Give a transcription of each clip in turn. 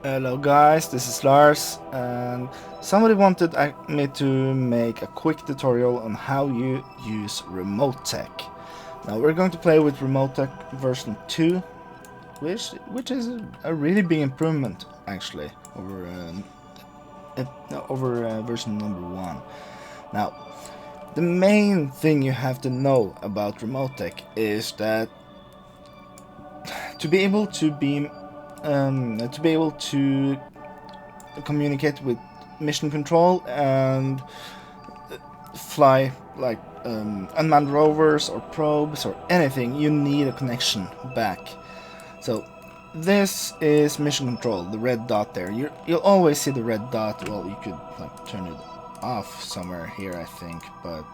Hello guys, this is Lars, and somebody wanted me to make a quick tutorial on how you use RemoteTech. Now we're going to play with RemoteTech version 2, which is a really big improvement actually over version number 1. Now the main thing you have to know about RemoteTech is that to be able to communicate with mission control and fly like unmanned rovers or probes or anything, you need a connection back. So this is mission control, the red dot there. You'll always see the red dot. Well, you could like turn it off somewhere here, I think, but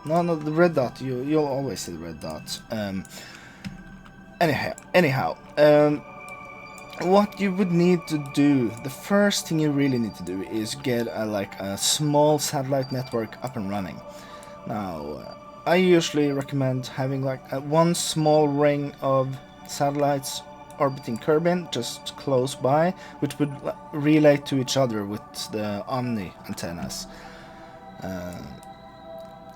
no, the red dot. You'll always see the red dot. Anyhow. What you would need to do, the first thing you really need to do is get a small satellite network up and running. Now, I usually recommend having one small ring of satellites orbiting Kerbin just close by, which would relay to each other with the Omni antennas.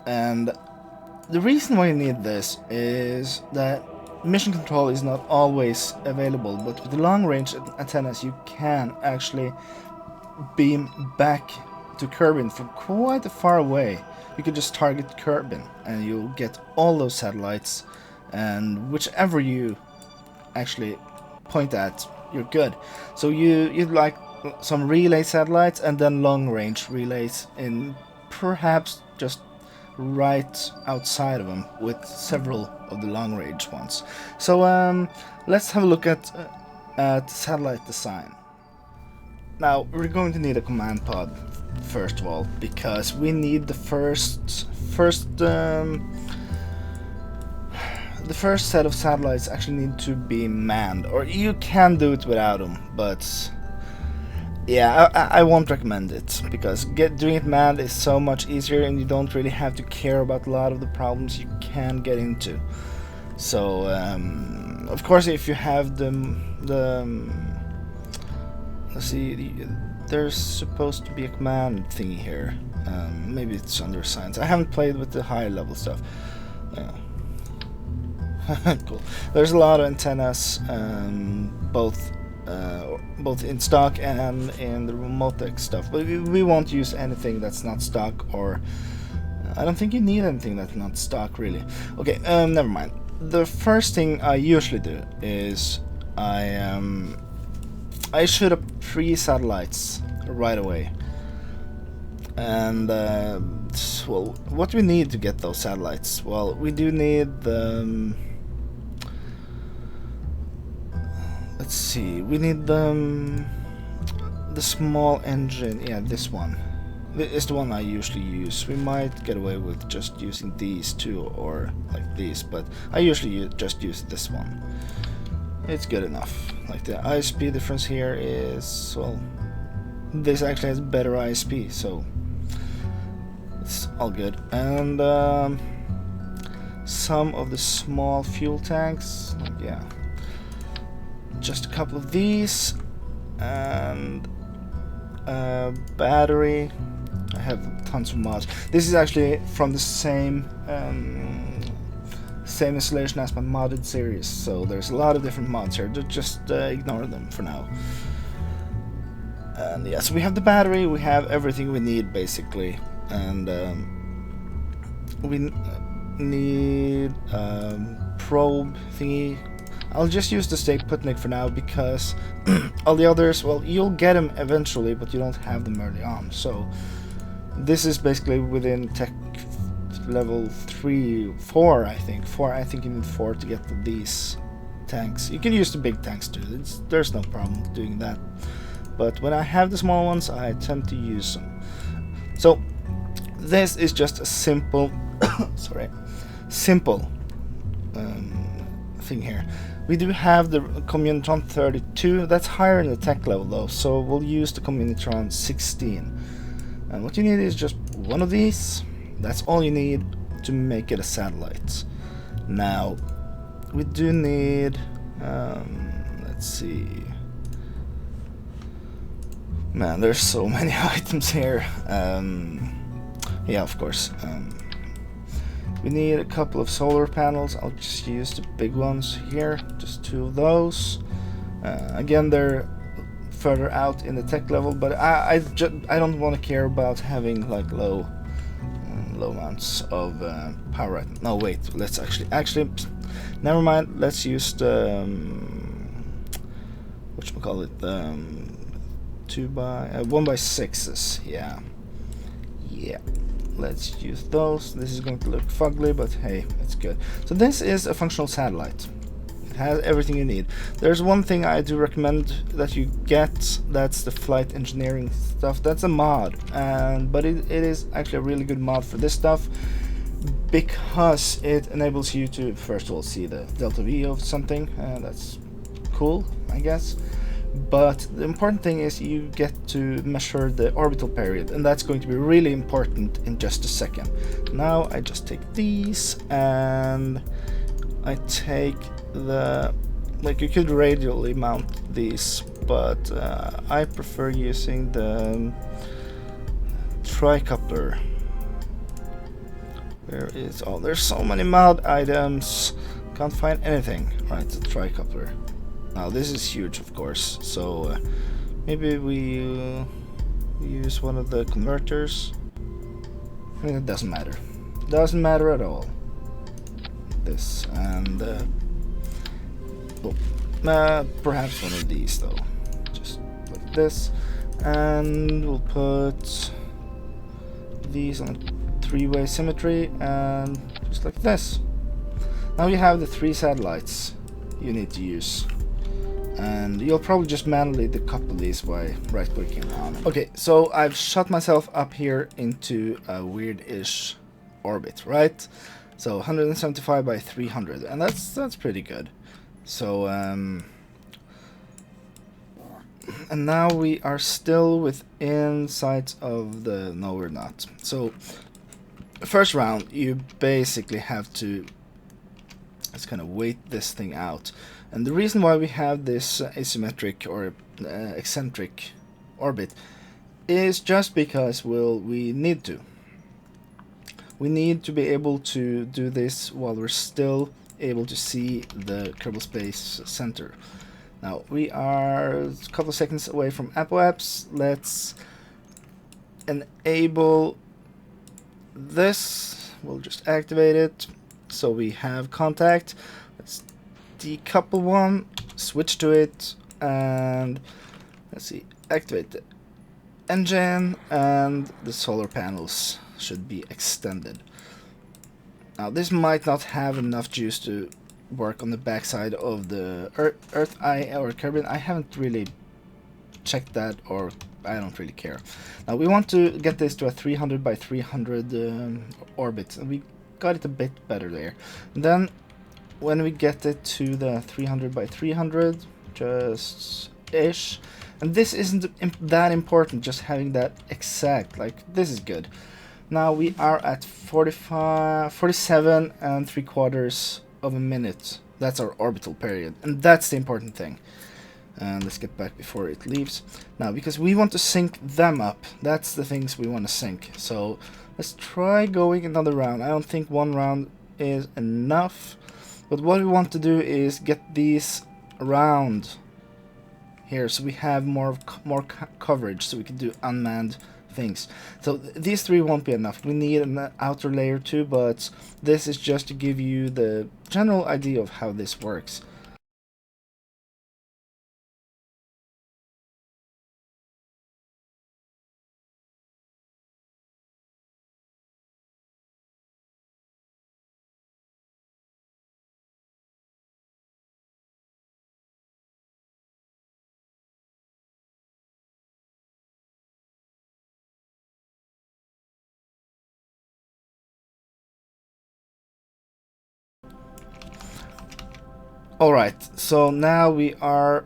And the reason why you need this is that mission control is not always available, but with the long-range antennas you can actually beam back to Kerbin from quite far away. You could just target Kerbin and you'll get all those satellites, and whichever you actually point at, you're good. So you'd like some relay satellites and then long-range relays in perhaps just right outside of them with several of the long-range ones. So let's have a look at satellite design. Now we're going to need a command pod first of all, because we need the first set of satellites actually need to be manned, or you can do it without them, but yeah, I won't recommend it, because doing it manned is so much easier and you don't really have to care about a lot of the problems you can get into. So, of course, if you have let's see, there's supposed to be a command thingy here. Maybe it's under science. I haven't played with the higher level stuff. Cool. There's a lot of antennas, both in stock and in the RemoteTech stuff, but we won't use anything that's not stock, or I don't think you need anything that's not stock really. Okay, never mind. The first thing I usually do is I shoot up 3 satellites right away, and well, what do we need to get those satellites? Well, we do need the let's see, we need the small engine. Yeah, this one is the one I usually use. We might get away with just using these two, or like these, but I usually just use this one. It's good enough. Like the ISP difference here is, well, this actually has better ISP, so it's all good. And some of the small fuel tanks, like, yeah, just a couple of these, and a battery. I have tons of mods. This is actually from the same installation as my modded series, so there's a lot of different mods here. Just ignore them for now. And yeah, so we have the battery, we have everything we need basically, and we need probe thingy. I'll just use the Stay Putnik for now, because all the others, well, you'll get them eventually, but you don't have them early on. So this is basically within tech level 4, I think. 4, I think you need 4 to get these tanks. You can use the big tanks too. There's no problem doing that. But when I have the small ones, I tend to use them. So this is just a simple, simple thing here. We do have the Communitron 32, that's higher in the tech level though, so we'll use the Communitron 16. And what you need is just one of these. That's all you need to make it a satellite. Now, we do need, let's see, Man, there's so many items here. Yeah, of course. We need a couple of solar panels. I'll just use the big ones here, just 2 of those. Again, they're further out in the tech level, but I don't want to care about having like low amounts of power. No, wait. Let's actually never mind. Let's use the whatchamacallit, 1x6s. Yeah, let's use those. This is going to look fugly, but hey, it's good. So this is a functional satellite. It has everything you need. There's one thing I do recommend that you get. That's the flight engineering stuff. That's a mod, but it is actually a really good mod for this stuff, because it enables you to first of all see the delta V of something. That's cool, I guess. But the important thing is you get to measure the orbital period, and that's going to be really important in just a second. Now I just take these and I take the, like, you could radially mount these, but I prefer using the tricoupler. Where is, oh, there's so many mod items, can't find anything. Right, the tricoupler. Now this is huge, of course, so maybe we use one of the converters. I mean, it doesn't matter. Doesn't matter at all. This and perhaps one of these though. Just like this, and we'll put these on 3-way symmetry, and just like this. Now you have the 3 satellites you need to use. And you'll probably just manually decouple these by right-clicking on it. Okay, so I've shot myself up here into a weird-ish orbit, right? So 175 by 300, and that's pretty good. So and now we are still within sight of the, no, we're not. So first round, you basically have to just kind of wait this thing out. And the reason why we have this asymmetric or eccentric orbit is just because, well, we need to. We need to be able to do this while we're still able to see the Kerbal Space Center. Now, we are a couple of seconds away from apoapse. Let's enable this. We'll just activate it so we have contact. Let's decouple one, switch to it, and let's see, activate the engine, and the solar panels should be extended. Now this might not have enough juice to work on the backside of the Earth Eye or Kerbin. I haven't really checked that, or I don't really care. Now we want to get this to a 300 by 300 orbit, and we got it a bit better there. And then when we get it to the 300 by 300, just ish, and this isn't that important, just having that exact, like, this is good. Now we are at 47 3/4 of a minute. That's our orbital period, and that's the important thing. And let's get back before it leaves. Now, because we want to sync them up, that's the things we want to sync. So let's try going another round. I don't think 1 round is enough. But what we want to do is get these around here, so we have more coverage, so we can do unmanned things. So these 3 won't be enough. We need an outer layer too, but this is just to give you the general idea of how this works. Alright, so now we are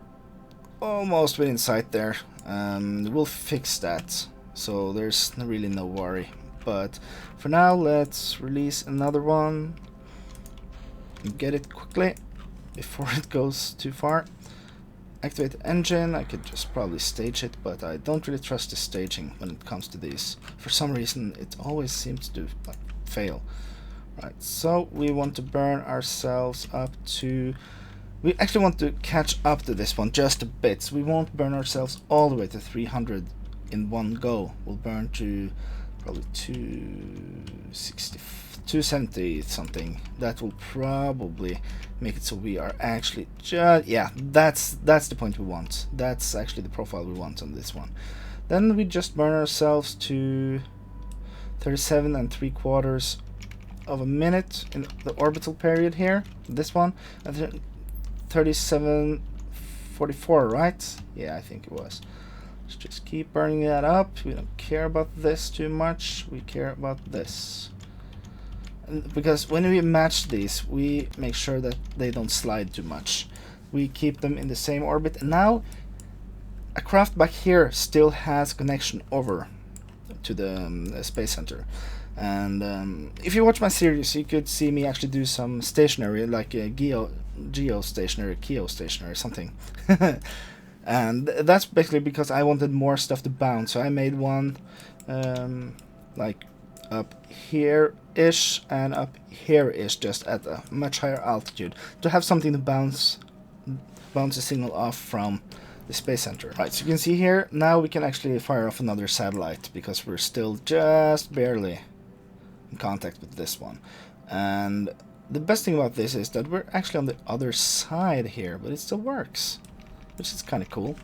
almost within sight there. We'll fix that, so there's really no worry. But for now, let's release another one and get it quickly before it goes too far. activate the engine. I could just probably stage it, but I don't really trust the staging when it comes to these. For some reason, it always seems to like fail. Right, so we want to burn ourselves up to... We actually want to catch up to this one just a bit. So we won't burn ourselves all the way to 300 in one go. We'll burn to probably 260, 270 something. That will probably make it so we are actually just... Yeah, that's the point we want. That's actually the profile we want on this one. Then we just burn ourselves to 37 3/4 of a minute in the orbital period here. This one, and then 37:44, right? Yeah, I think it was. Let's just keep burning that up. We don't care about this too much. We care about this. And because when we match these, we make sure that they don't slide too much. We keep them in the same orbit. And now, a craft back here still has connection over to the Space Center. And if you watch my series, you could see me actually do some stationary, like a geostationary, something. And that's basically because I wanted more stuff to bounce. So I made one like up here-ish and up here-ish, just at a much higher altitude, to have something to bounce the signal off from the Space Center. Right, so you can see here, now we can actually fire off another satellite, because we're still just barely in contact with this one. And the best thing about this is that we're actually on the other side here, but it still works, which is kind of cool.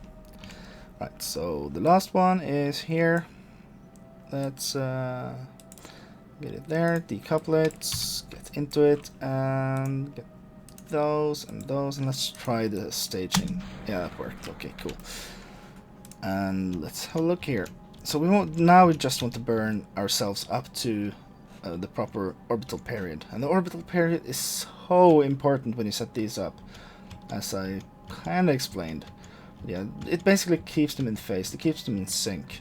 Right, so the last one is here. Let's get it there, decouple it, get into it, and get those and those, and let's try the staging. Yeah, that worked. Okay, cool. And let's have a look here. So now we just want to burn ourselves up to the proper orbital period, and the orbital period is so important when you set these up, as I kind of explained. Yeah, it basically keeps them in phase, it keeps them in sync,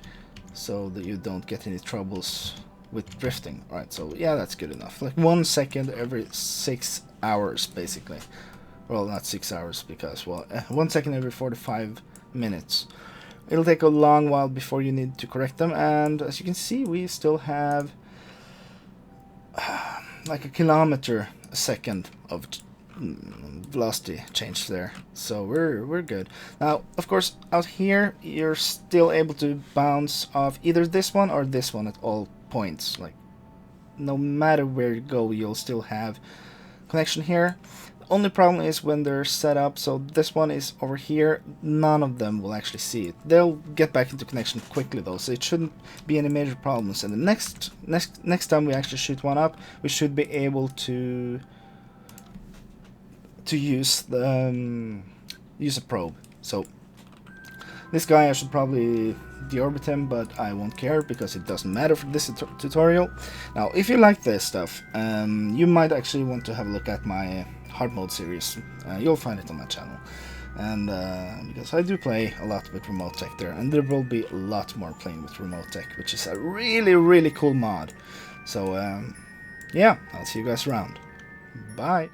so that you don't get any troubles with drifting. Right, so yeah, that's good enough. Like 1 second every 6 hours, basically. Well, not 6 hours, because, well, 1 second every 45 minutes. It'll take a long while before you need to correct them, and as you can see, we still have like a kilometer a second of velocity change there, so we're good. Now, of course, out here you're still able to bounce off either this one or this one at all points. Like, no matter where you go, you'll still have connection here. The only problem is when they're set up, so this one is over here, none of them will actually see it. They'll get back into connection quickly though, so it shouldn't be any major problems. And the next time we actually shoot one up, we should be able to use the use a probe. So this guy, I should probably deorbit him, but I won't care because it doesn't matter for this tutorial. Now, if you like this stuff, you might actually want to have a look at my hard mode series. You'll find it on my channel, and because I do play a lot with RemoteTech there, and there will be a lot more playing with RemoteTech, which is a really cool mod. So yeah, I'll see you guys around. Bye.